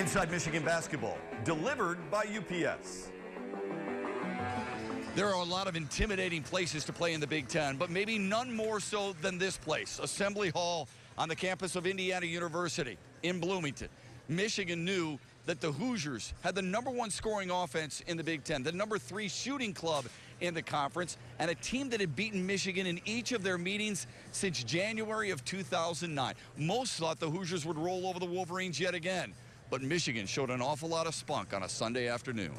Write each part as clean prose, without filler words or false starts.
Inside Michigan Basketball, delivered by UPS. There are a lot of intimidating places to play in the Big Ten, but maybe none more so than this place, Assembly Hall on the campus of Indiana University in Bloomington. Michigan knew that the Hoosiers had the #1 scoring offense in the Big Ten, the #3 shooting club in the conference, and a team that had beaten Michigan in each of their meetings since January of 2009. Most thought the Hoosiers would roll over the Wolverines yet again, but Michigan showed an awful lot of spunk on a Sunday afternoon.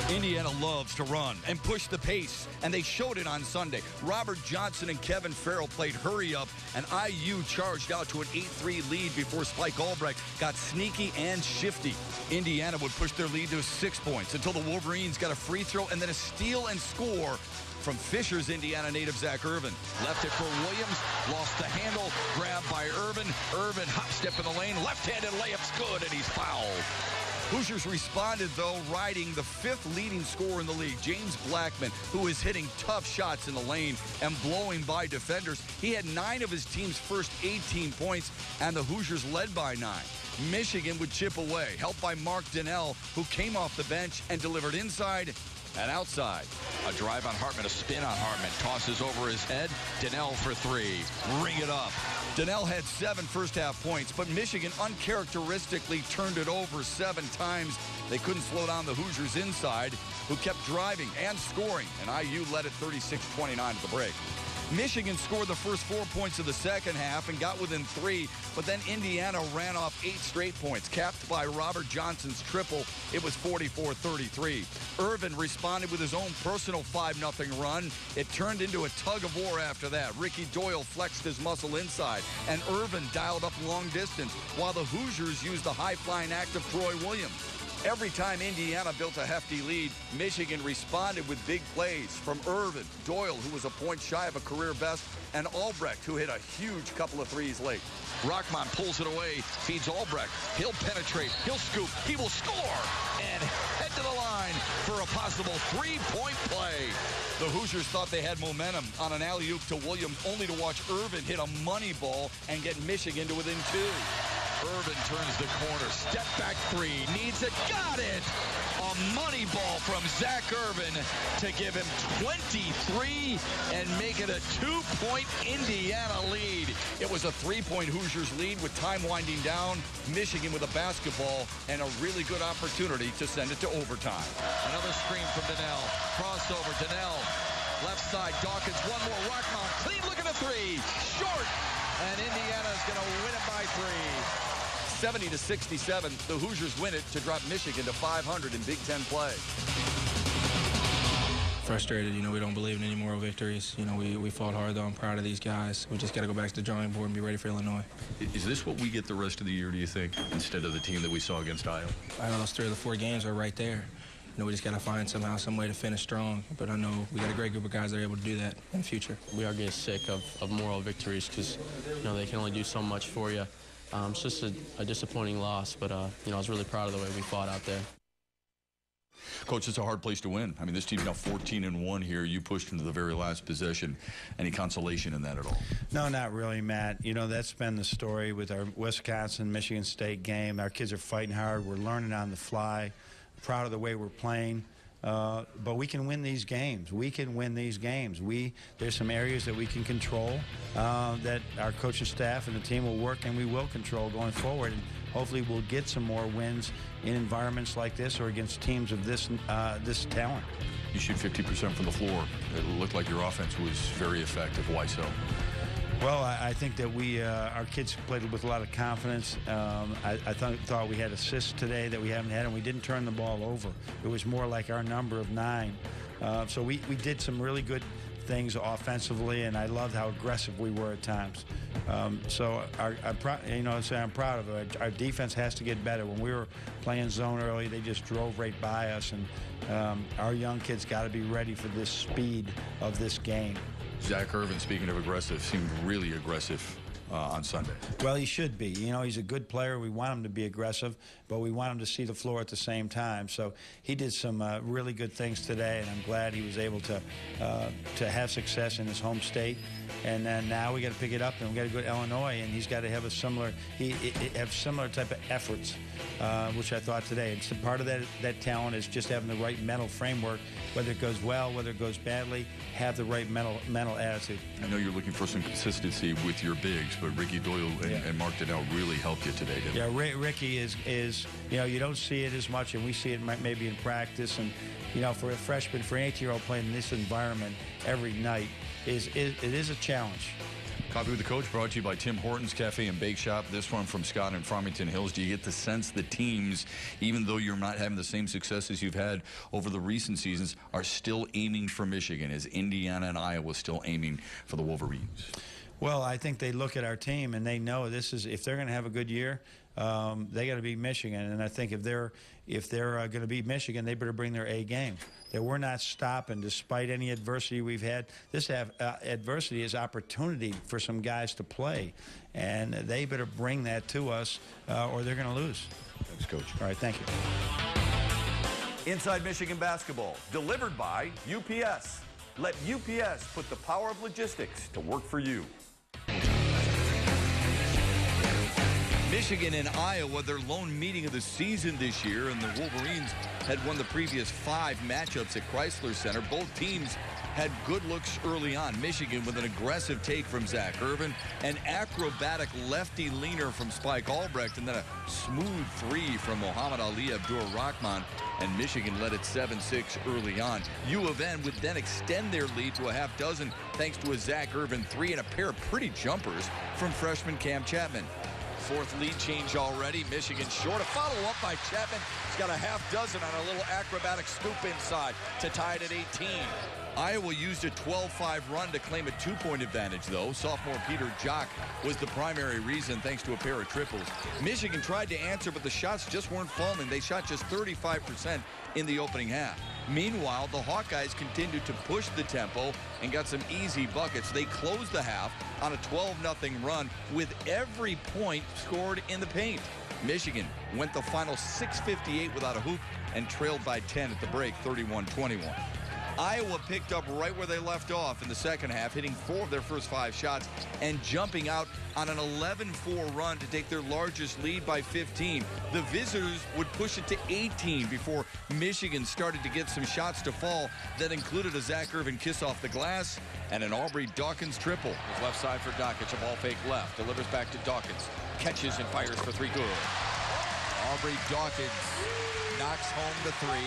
Indiana loves to run and push the pace, and they showed it on Sunday. Robert Johnson and Kevin Farrell played hurry up, and IU charged out to an 8-3 lead before Spike Albrecht got sneaky and shifty. Indiana would push their lead to 6 points until the Wolverines got a free throw and then a steal and score from Fisher's Indiana native Zach Irvin. Left it for Williams, lost the handle, grabbed by Irvin. Irvin hop step in the lane, left-handed layup's good, and he's fouled. Hoosiers responded, though, riding the 5th leading scorer in the league, James Blackman, who is hitting tough shots in the lane and blowing by defenders. He had 9 of his team's first 18 points, and the Hoosiers led by 9. Michigan would chip away, helped by Mark Donnell, who came off the bench and delivered inside and outside. A drive on Hartman, a spin on Hartman, tosses over his head. Donnell for 3. Ring it up. Donnell had 7 first-half points, but Michigan uncharacteristically turned it over 7 times. They couldn't slow down the Hoosiers inside, who kept driving and scoring, and IU led at 36-29 at the break. Michigan scored the first 4 points of the second half and got within 3, but then Indiana ran off 8 straight points, capped by Robert Johnson's triple. It was 44-33. Irvin responded with his own personal 5-0 run. It turned into a tug of war after that. Ricky Doyle flexed his muscle inside, and Irvin dialed up long distance, while the Hoosiers used the high-flying act of Troy Williams. Every time Indiana built a hefty lead, Michigan responded with big plays from Irvin, Doyle, who was a point shy of a career best, and Albrecht, who hit a huge couple of threes late. Rockmont pulls it away, feeds Albrecht. He'll penetrate, he'll scoop, he will score, and head to the line for a possible 3-point play. The Hoosiers thought they had momentum on an alley-oop to Williams, only to watch Irvin hit a money ball and get Michigan to within 2. Irvin turns the corner, step back 3, needs it, got it! A money ball from Zach Irvin to give him 23 and make it a 2-point Indiana lead. It was a 3-point Hoosiers lead with time winding down. Michigan with a basketball and a really good opportunity to send it to overtime. Another screen from Donnell, crossover, Donnell, left side, Dawkins, one more, Rockmont, clean look at the 3, short, and Indiana's gonna win it by 3. 70-67, the Hoosiers win it to drop Michigan to 500 in Big Ten play. Frustrated, we don't believe in any moral victories. We fought hard, though. I'm proud of these guys. We just got to go back to the drawing board and be ready for Illinois. Is this what we get the rest of the year, do you think, instead of the team that we saw against Iowa? I know those 3 of the 4 games are right there. We just got to find somehow, some way to finish strong. But I know we got a great group of guys that are able to do that in the future. We are getting sick of moral victories because, they can only do so much for you. It's just a disappointing loss, but, I was really proud of the way we fought out there. Coach, it's a hard place to win. I mean, this team's now 14-1 here. You pushed into the very last possession. Any consolation in that at all? No, not really, Matt. That's been the story with our Wisconsin-Michigan State game. Our kids are fighting hard. We're learning on the fly. Proud of the way we're playing. But we can win these games. We can win these games. There's some areas that we can control that our coaching staff and the team will work, and we will control going forward. And hopefully we'll get some more wins in environments like this or against teams of this talent. You shoot 50% from the floor. It looked like your offense was very effective. Why so? Well, I think that our kids played with a lot of confidence. I thought we had assists today that we haven't had, and we didn't turn the ball over. It was more like our number of 9. So we did some really good things offensively, and I loved how aggressive we were at times. So I'm proud of it. Our defense has to get better. When we were playing zone early, they just drove right by us, and our young kids got to be ready for this speed of this game. Zach Irvin, speaking of aggressive, seemed really aggressive on Sunday. Well, he should be. He's a good player. We want him to be aggressive, but but we want him to see the floor at the same time. So he did some really good things today, and I'm glad he was able to have success in his home state. And then now we got to pick it up, and we got to go to Illinois, and he's got to have a similar type of efforts, which I thought today. And so part of that talent is just having the right mental framework, whether it goes well, whether it goes badly, have the right mental attitude. I know you're looking for some consistency with your bigs, but Ricky Doyle and Mark Donnell really helped you today, didn't they? Yeah, Ricky is you don't see it as much, and we see it maybe in practice. And for a freshman, for an 18-year-old playing in this environment every night, it is a challenge. Coffee with the Coach brought to you by Tim Hortons Cafe and Bake Shop. This one from Scott in Farmington Hills. Do you get the sense the teams, even though you're not having the same successes you've had over the recent seasons, are still aiming for Michigan? Is Indiana and Iowa still aiming for the Wolverines? Well, I think they look at our team and they know if they're going to have a good year, they got to beat Michigan. And I think if they're going to beat Michigan, they better bring their A game. That we're not stopping despite any adversity we've had. This adversity is opportunity for some guys to play, and they better bring that to us or they're going to lose. Thanks, Coach. All right, thank you. Inside Michigan Basketball, delivered by UPS. Let UPS put the power of logistics to work for you. Michigan and Iowa, their lone meeting of the season this year, and the Wolverines had won the previous 5 matchups at Chrysler Center. Both teams had good looks early on. Michigan with an aggressive take from Zach Irvin, an acrobatic lefty leaner from Spike Albrecht, and then a smooth 3 from Muhammad Ali Abdur-Rahman, and Michigan led it 7-6 early on. U of N would then extend their lead to a half dozen thanks to a Zach Irvin 3 and a pair of pretty jumpers from freshman Cam Chapman. 4th lead change already. Michigan short. A follow-up by Chapman. He's got a half dozen on a little acrobatic scoop inside to tie it at 18. Iowa used a 12-5 run to claim a 2-point advantage, though. Sophomore Peter Jock was the primary reason, thanks to a pair of triples. Michigan tried to answer, but the shots just weren't falling. They shot just 35% in the opening half. Meanwhile, the Hawkeyes continued to push the tempo and got some easy buckets. They closed the half on a 12-0 run with every point scored in the paint. Michigan went the final 6:58 without a hoop and trailed by 10 at the break, 31-21. Iowa picked up right where they left off in the second half, hitting 4 of their first 5 shots and jumping out on an 11-4 run to take their largest lead by 15. The visitors would push it to 18 before Michigan started to get some shots to fall that included a Zach Irvin kiss off the glass and an Aubrey Dawkins triple. His left side for Dockich, a ball fake left, delivers back to Dawkins, catches and fires for 3 good. Aubrey Dawkins knocks home the 3.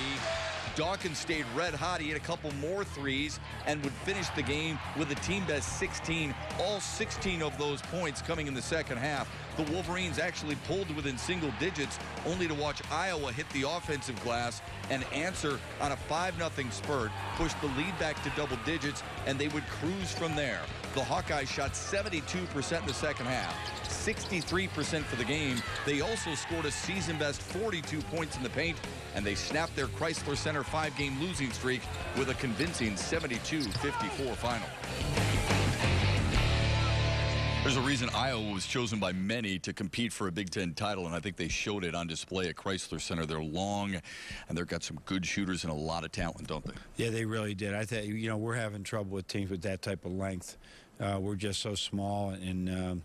Dawkins stayed red hot. He had a couple more threes and would finish the game with a team best 16, all 16 of those points coming in the second half. The Wolverines actually pulled within single digits, only to watch Iowa hit the offensive glass and answer on a 5-0 spurt, push the lead back to double digits, and they would cruise from there. The Hawkeyes shot 72% in the second half, 63% for the game. They also scored a season-best 42 points in the paint, and they snapped their Chrysler Center 5-game losing streak with a convincing 72-54 final. There's a reason Iowa was chosen by many to compete for a Big Ten title, and I think they showed it on display at Chrysler Center. They're long, and they've got some good shooters and a lot of talent, don't they? Yeah, they really did. I think, we're having trouble with teams with that type of length. We're just so small, and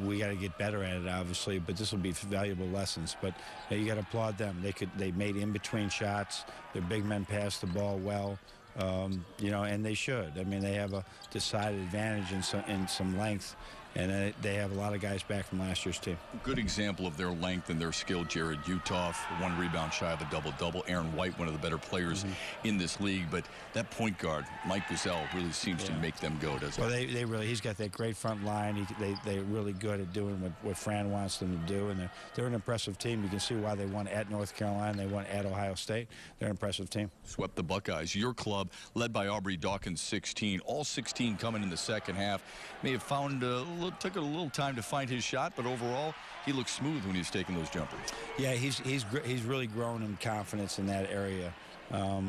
we got to get better at it, obviously. But this will be valuable lessons. But you got to applaud them. They made in-between shots. Their big men passed the ball well. And they should. I mean, they have a decided advantage in some length, and they have a lot of guys back from last year's team. Good example of their length and their skill. Jared Uthoff, 1 rebound shy of a double-double. Aaron White, one of the better players in this league. But that point guard, Mike Buzzell, really seems to make them go, doesn't he? Well, he's got that great front line. They're really good at doing what Fran wants them to do, and they're an impressive team. You can see why they won at North Carolina. They won at Ohio State. They're an impressive team. Swept the Buckeyes. Your club, led by Aubrey Dawkins, 16. All 16 coming in the second half. May have took a little time to find his shot, but overall, he looks smooth when he's taking those jumpers. Yeah, he's really grown in confidence in that area.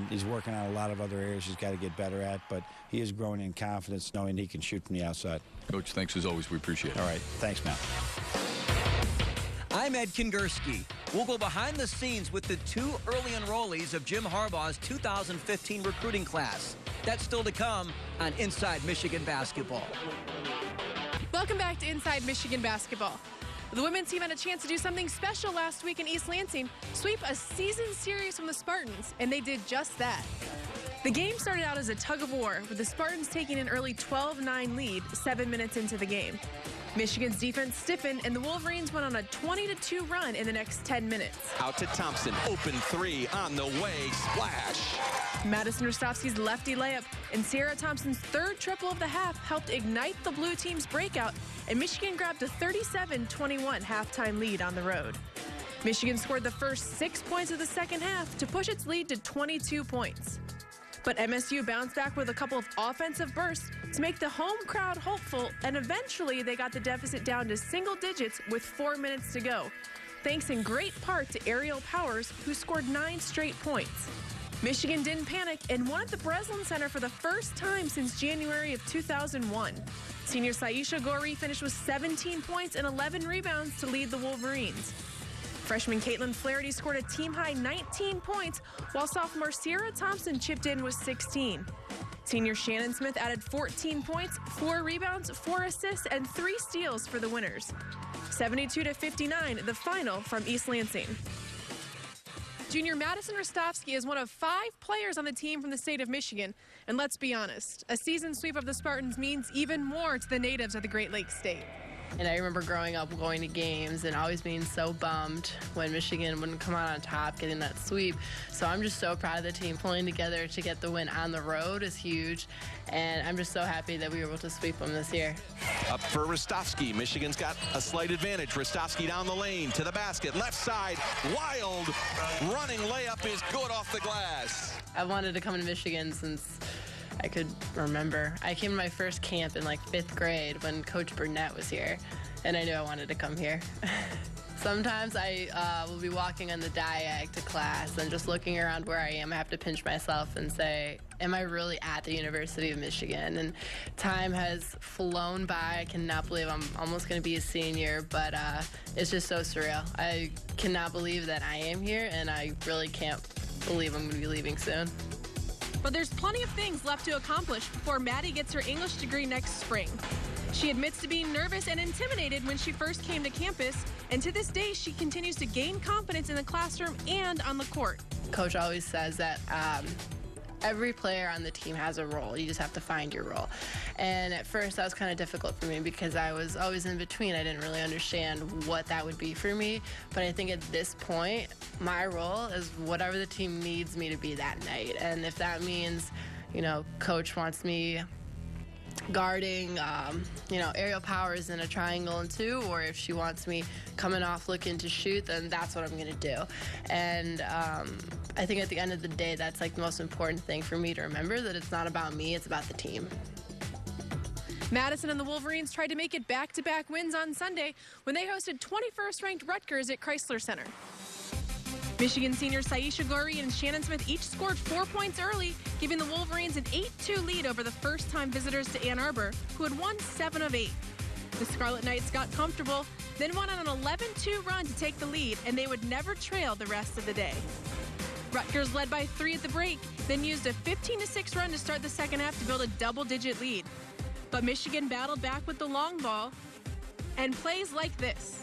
He's working on a lot of other areas he's got to get better at, but he is growing in confidence knowing he can shoot from the outside. Coach, thanks as always. We appreciate it. All right. Thanks, Matt. I'm Ed Kingersky. We'll go behind the scenes with the 2 early enrollees of Jim Harbaugh's 2015 recruiting class. That's still to come on Inside Michigan Basketball. Welcome back to Inside Michigan Basketball. The women's team had a chance to do something special last week in East Lansing, sweep a season series from the Spartans, and they did just that. The game started out as a tug-of-war, with the Spartans taking an early 12-9 lead 7 minutes into the game. Michigan's defense stiffened, and the Wolverines went on a 20-2 run in the next 10 minutes. Out to Thompson, open 3 on the way, splash. Madison Rostovsky's lefty layup and Sierra Thompson's third triple of the half helped ignite the blue team's breakout, and Michigan grabbed a 37-21 halftime lead on the road. Michigan scored the first 6 points of the second half to push its lead to 22 points. But MSU bounced back with a couple of offensive bursts to make the home crowd hopeful, and eventually they got the deficit down to single digits with 4 minutes to go, thanks in great part to Ariel Powers, who scored 9 straight points. Michigan didn't panic and won at the Breslin Center for the first time since January of 2001. Senior Saisha Goree finished with 17 points and 11 rebounds to lead the Wolverines. Freshman Caitlin Flaherty scored a team-high 19 points, while sophomore Sierra Thompson chipped in with 16. Senior Shannon Smith added 14 points, 4 rebounds, 4 assists, and 3 steals for the winners. 72-59, the final from East Lansing. Junior Madison Rostovsky is one of 5 players on the team from the state of Michigan. And let's be honest, a season sweep of the Spartans means even more to the natives of the Great Lakes State. And I remember growing up going to games and always being so bummed when Michigan wouldn't come out on top getting that sweep. So I'm just so proud of the team. Pulling together to get the win on the road is huge. And I'm just so happy that we were able to sweep them this year. Up for Rostovsky. Michigan's got a slight advantage. Rostovsky down the lane to the basket. Left side, wild running layup is good off the glass. I wanted to come to Michigan since I could remember. I came to my first camp in like 5th grade when Coach Burnett was here, and I knew I wanted to come here. Sometimes I will be walking on the diag to class and just looking around where I am, I have to pinch myself and say, am I really at the University of Michigan? And time has flown by. I cannot believe I'm almost going to be a senior, but it's just so surreal. I cannot believe that I am here, and I really can't believe I'm going to be leaving soon. But there's plenty of things left to accomplish before Maddie gets her English degree next spring. She admits to being nervous and intimidated when she first came to campus, and to this day, she continues to gain confidence in the classroom and on the court. Coach always says that every player on the team has a role. You just have to find your role. And at first, that was kind of difficult for me because I was always in between. I didn't really understand what that would be for me. But I think at this point, my role is whatever the team needs me to be that night. And if that means, you know, Coach wants me guarding, Ariel Powers in a triangle and 2, or if she wants me coming off looking to shoot, then that's what I'm going to do. And I think at the end of the day, that's like the most important thing for me to remember, that it's not about me, it's about the team. Madison and the Wolverines tried to make it back-to-back wins on Sunday when they hosted 21st-ranked Rutgers at Chrysler Center. Michigan senior Saisha Goree and Shannon Smith each scored 4 points early, giving the Wolverines an 8-2 lead over the first-time visitors to Ann Arbor, who had won 7 of 8. The Scarlet Knights got comfortable, then went on an 11-2 run to take the lead, and they would never trail the rest of the day. Rutgers led by 3 at the break, then used a 15-6 run to start the second half to build a double-digit lead. But Michigan battled back with the long ball and plays like this.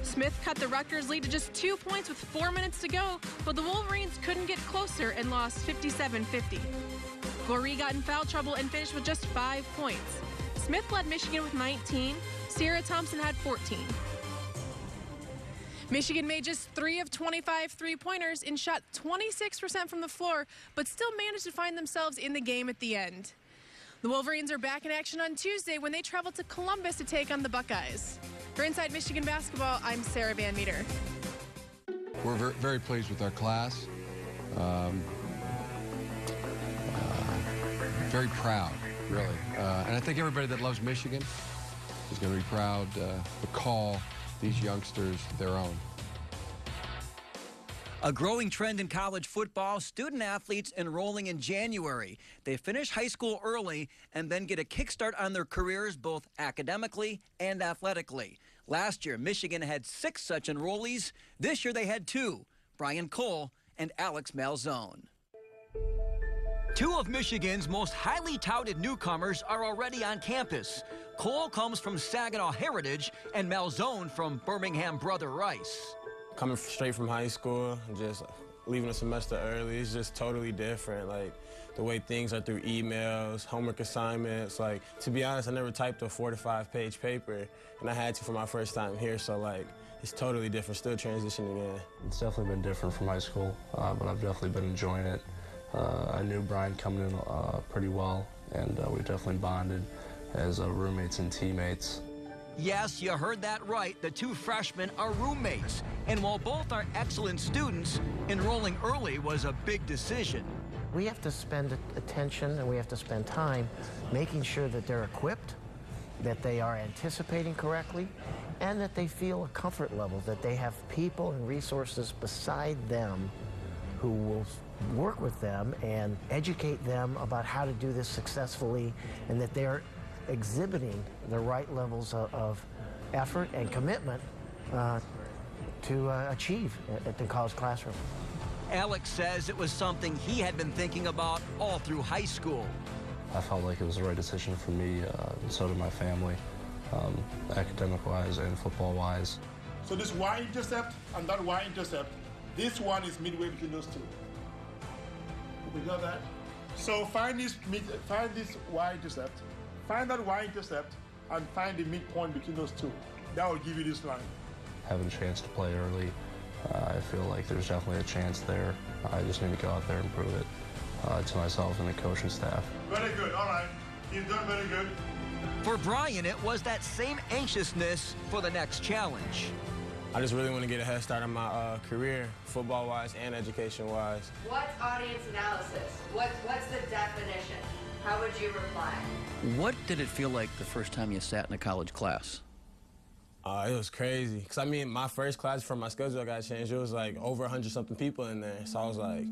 Smith cut the Rutgers lead to just 2 points with 4 minutes to go, but the Wolverines couldn't get closer and lost 57-50. Goree got in foul trouble and finished with just 5 points. Smith led Michigan with 19. Sierra Thompson had 14. Michigan made just 3 of 25 three-pointers and shot 26% from the floor, but still managed to find themselves in the game at the end. The Wolverines are back in action on Tuesday when they travel to Columbus to take on the Buckeyes. For Inside Michigan Basketball, I'm Sarah Van Meter. We're very pleased with our class. Very proud, really. And I think everybody that loves Michigan is going to be proud to call these youngsters their own. A growing trend in college football, student athletes enrolling in January. They finish high school early and then get a kickstart on their careers both academically and athletically. Last year, Michigan had 6 such enrollees. This year, they had 2, Brian Cole and Alex Malzone. 2 of Michigan's most highly touted newcomers are already on campus. Cole comes from Saginaw Heritage and Malzone from Birmingham Brother Rice. Coming straight from high school, just leaving a semester early, it's just totally different. Like, the way things are through emails, homework assignments. Like, to be honest, I never typed a 4 to 5 page paper, and I had to for my first time here, so like, it's totally different, still transitioning in. It's definitely been different from high school, but I've definitely been enjoying it. I knew Brian coming in pretty well, and we definitely bonded as roommates and teammates. Yes, you heard that right. The 2 freshmen are roommates. And while both are excellent students, enrolling early was a big decision. We have to spend attention and we have to spend time making sure that they're equipped, that they are anticipating correctly, and that they feel a comfort level, that they have people and resources beside them who will work with them and educate them about how to do this successfully, and that they're exhibiting the right levels of effort and commitment to achieve at the college classroom. Alex says it was something he had been thinking about all through high school. I felt like it was the right decision for me, and so did my family, academic-wise and football-wise. So this y-intercept and that y-intercept, this one is midway between those 2. We got that? So find this y-intercept, find that y-intercept, and find the midpoint between those 2. That will give you this line. Having a chance to play early, I feel like there's definitely a chance there. I just need to go out there and prove it to myself and the coaching staff. Very good, all right. You've done very good. For Brian, it was that same anxiousness for the next challenge. I just really want to get a head start on my career, football-wise and education-wise. What's audience analysis? What's the definition? How would you reply? What did it feel like the first time you sat in a college class? It was crazy. Because, I mean, my first class before my schedule got changed, it was like over 100-something people in there. So I was like,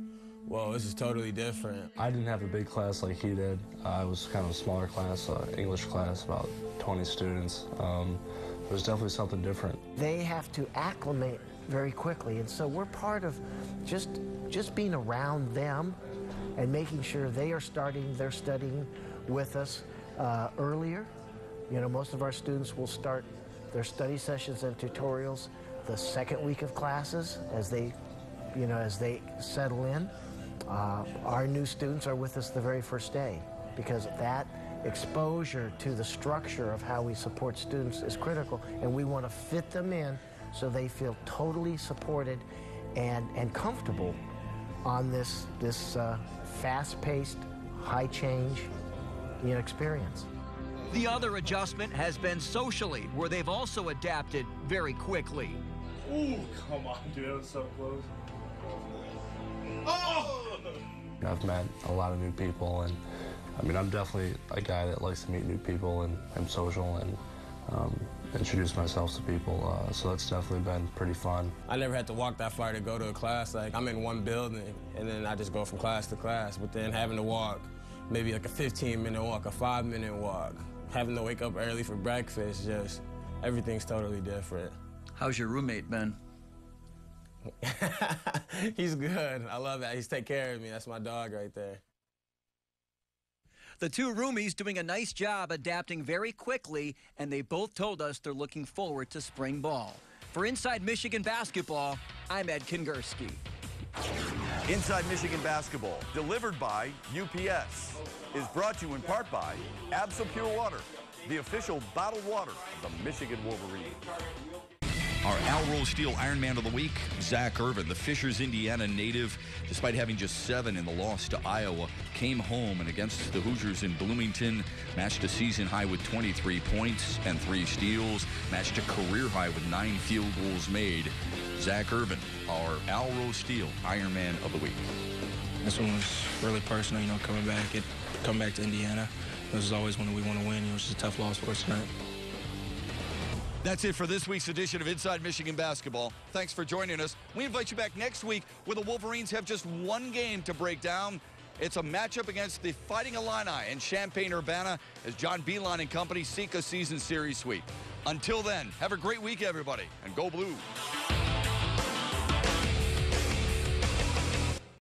whoa, this is totally different. I didn't have a big class like he did. I was kind of a smaller class, English class, about 20 students. It was definitely something different. They have to acclimate very quickly, and so we're part of just being around them and making sure they are starting their studying with us earlier. You know, most of our students will start their study sessions and tutorials the second week of classes as they settle in. Our new students are with us the very first day because that exposure to the structure of how we support students is critical, and we want to fit them in so they feel totally supported and comfortable on this fast-paced, high-change experience. The other adjustment has been socially, where they've also adapted very quickly. Ooh, come on, dude, that was so close. Oh! I've met a lot of new people, and I mean, I'm definitely a guy that likes to meet new people, and I'm social and introduce myself to people, so that's definitely been pretty fun. I never had to walk that far to go to a class. Like, I'm in one building, and then I just go from class to class, but then having to walk maybe like a 15-minute walk, a 5-minute walk, having to wake up early for breakfast, just everything's totally different. How's your roommate been? He's good. I love that. He's taking care of me. That's my dog right there. The 2 roomies doing a nice job adapting very quickly, and they both told us they're looking forward to spring ball. For Inside Michigan Basketball, I'm Ed Kingerski. Inside Michigan Basketball, delivered by UPS, is brought to you in part by Absol Pure Water, the official bottled water of the Michigan Wolverines. Our Al Rose Steel Ironman of the Week, Zach Irvin, the Fishers, Indiana native, despite having just 7 in the loss to Iowa, came home and against the Hoosiers in Bloomington, matched a season high with 23 points and 3 steals, matched a career high with 9 field goals made. Zach Irvin, our Al Rose Steel Ironman of the Week. This one was really personal, coming back to Indiana. This is always one that we want to win. It was just a tough loss for us tonight. That's it for this week's edition of Inside Michigan Basketball. Thanks for joining us. We invite you back next week where the Wolverines have just 1 game to break down It's a matchup against the Fighting Illini and Champaign-Urbana as John Beilein and company seek a season series sweep. Until then, have a great week, everybody, and go Blue.